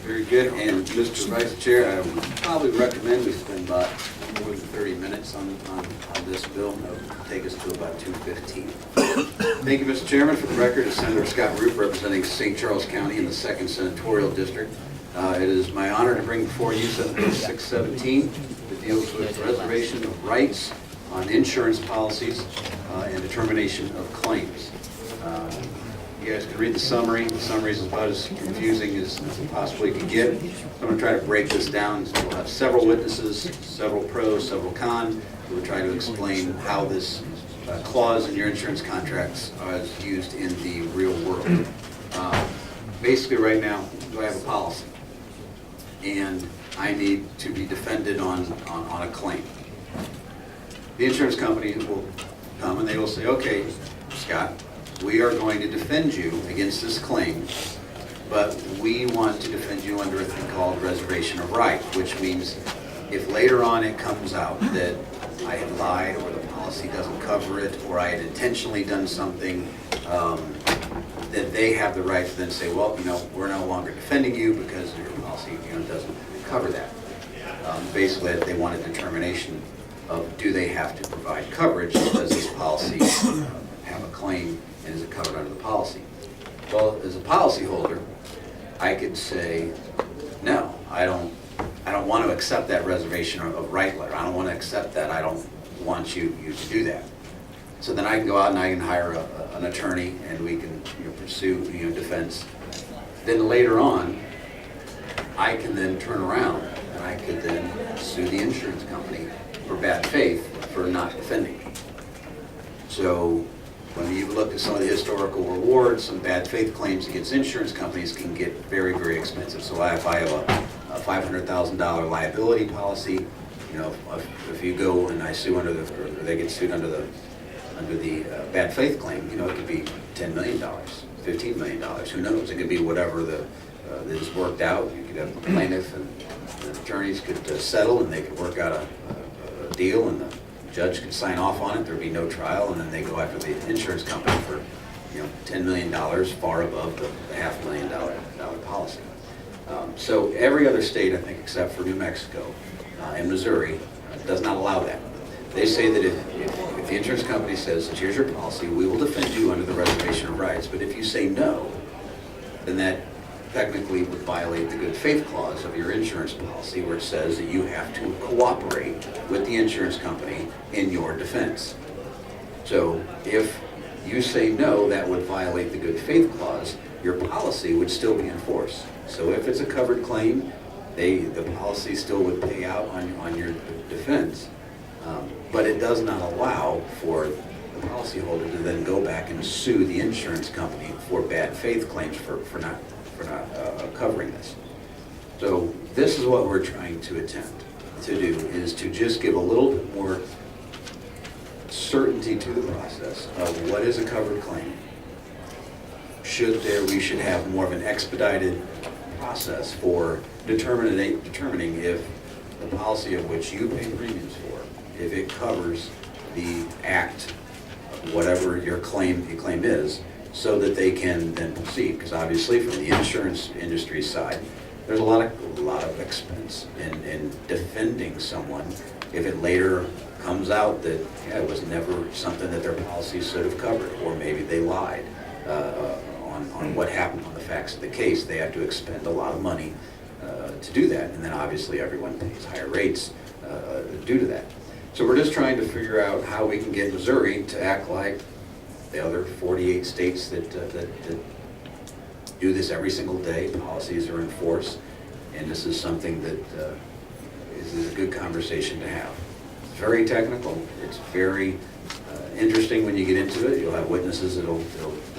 Very good. And Mr. Vice Chair, I would probably recommend we spend about more than 30 minutes on this bill. That would take us to about 2:15. Thank you, Mr. Chairman. For the record, is Senator Scott Rupp representing St. Charles County in the 2nd Senatorial District. It is my honor to bring before you SB617 that deals with reservation of rights on insurance policies and determination of claims. You guys can read the summary. The summary is about as confusing as possibly you can get. So I'm going to try to break this down. We'll have several witnesses, several pros, several cons. We'll try to explain how this clause in your insurance contracts is used in the real world. Basically right now, do I have a policy? And I need to be defended on a claim. The insurance company will come and they will say, okay, Scott, we are going to defend you against this claim, but we want to defend you under a thing called reservation of right, which means if later on it comes out that I had lied or the policy doesn't cover it or I had intentionally done something, that they have the right to then say, well, we're no longer defending you because your policy doesn't cover that. Basically, they want a determination of do they have to provide coverage, does this policy have a claim, and is it covered under the policy? Well, as a policyholder, I could say, no, I don't want to accept that reservation of right letter. I don't want to accept that. I don't want you to do that. So then I can go out and I can hire an attorney and we can pursue defense. Then later on, I can then turn around and I could then sue the insurance company for bad faith for not defending me. So when you look at some of the historical rewards, some bad faith claims against insurance companies can get very, very expensive. So if I have a $500,000 liability policy, if you go and I sue under or they get sued under the bad faith claim, it could be $10 million, $15 million, who knows? It could be whatever that is worked out. You could have the plaintiff and the attorneys could settle and they could work out a deal and the judge could sign off on it, there'd be no trial, and then they go after the insurance company for $10 million, far above the $500,000 policy. So every other state, I think, except for New Mexico and Missouri, does not allow that. They say that if the insurance company says, here's your policy, we will defend you under the reservation of rights, but if you say no, then that technically would violate the good faith clause of your insurance policy, where it says that you have to cooperate with the insurance company in your defense. So if you say no, that would violate the good faith clause. Your policy would still be in force. So if it's a covered claim, the policy still would pay out on your defense, but it does not allow for the policyholder to then go back and sue the insurance company for bad faith claims for not covering this. So this is what we're trying to attempt to do, is to just give a little bit more certainty to the process of what is a covered claim. We should have more of an expedited process for determining if the policy of which you pay premiums for, if it covers the act, whatever your claim is, so that they can then proceed. Because obviously from the insurance industry side, there's a lot of expense in defending someone if it later comes out that it was never something that their policy should have covered, or maybe they lied on what happened on the facts of the case. They have to expend a lot of money to do that, and then obviously everyone pays higher rates due to that. So we're just trying to figure out how we can get Missouri to act like the other 48 states that do this every single day. Policies are in force, and this is something that is a good conversation to have. It's very technical. It's very interesting when you get into it. You'll have witnesses that'll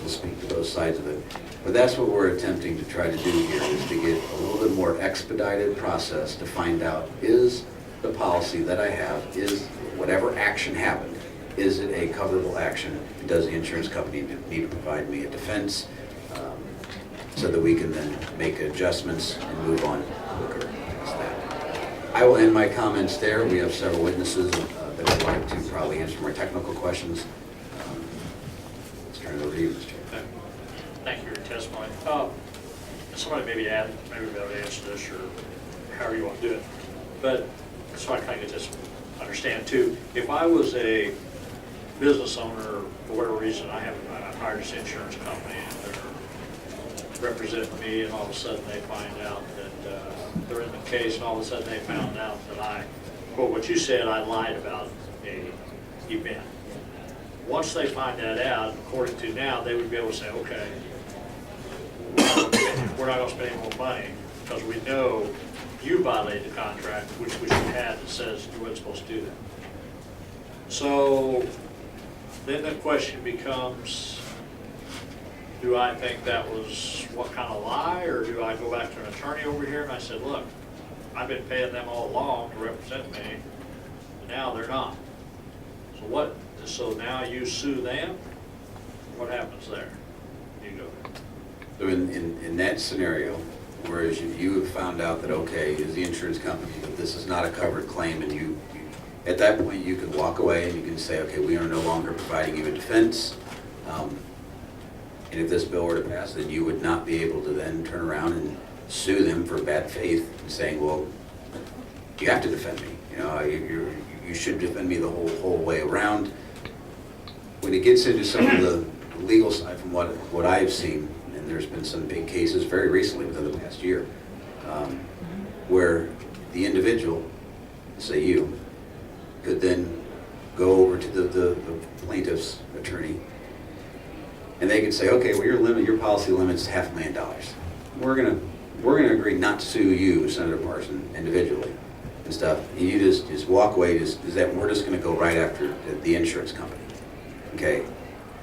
speak to both sides of it. But that's what we're attempting to try to do here, is to get a little bit more expedited process to find out, is the policy that I have, is whatever action happened, is it a coverable action? Does the insurance company need to provide me a defense so that we can then make adjustments and move on quicker past that? I will end my comments there. We have several witnesses that would like to probably answer more technical questions. Let's turn it over to you, Mr. Chair. Thank you for your testimony. somebody maybe maybe they'll answer this or however you want to do it. But so I kind of just understand too. If I was a business owner, for whatever reason, I hired this insurance company and they're representing me, and all of a sudden they find out that they're in the case, and all of a sudden they found out that well, what you said, I lied about a event. Once they find that out, according to now, they would be able to say, okay, we're not going to spend any more money because we know you violated the contract, which you had that says you weren't supposed to do that. So then the question becomes, do I think that was what kind of lie, or do I go back to an attorney over here and I said, look, I've been paying them all along to represent me, and now they're not. So what? So now you sue them? What happens there? You go there. So in that scenario, whereas you have found out that, okay, as the insurance company, that this is not a covered claim, and you at that point you can walk away and you can say, okay, we are no longer providing you a defense. And if this bill were to pass, then you would not be able to then turn around and sue them for bad faith and saying, well, you have to defend me. You know, you should defend me the whole way around. When it gets into some of the legal side, from what I've seen, and there's been some big cases very recently within the past year, where the individual, say you, could then go over to the plaintiff's attorney, and they could say, okay, well, your policy limit's $500,000. We're gonna agree not to sue you, Senator Parson, individually and stuff. And you just walk away. We're just gonna go right after the insurance company, okay?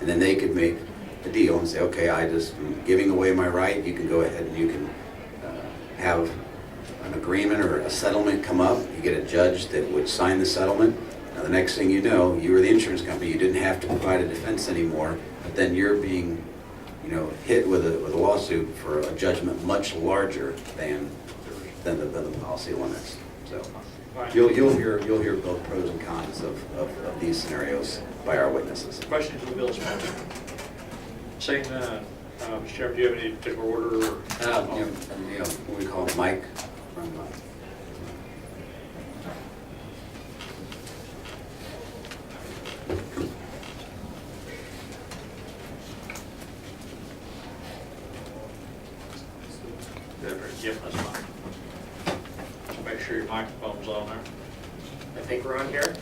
And then they could make a deal and say, okay, I'm giving away my right. You can go ahead and you can have an agreement or a settlement come up. You get a judge that would sign the settlement. Now the next thing you know, you were the insurance company. You didn't have to provide a defense anymore. But then you're being, hit with a lawsuit for a judgment much larger than the policy limits. So you'll hear both pros and cons of these scenarios by our witnesses. Questions of the bill sponsor? Saying, Mr. Chairman, do you have any particular order? What we call Mike. Yep, that's fine. Make sure your microphone's on there. I think we're on here.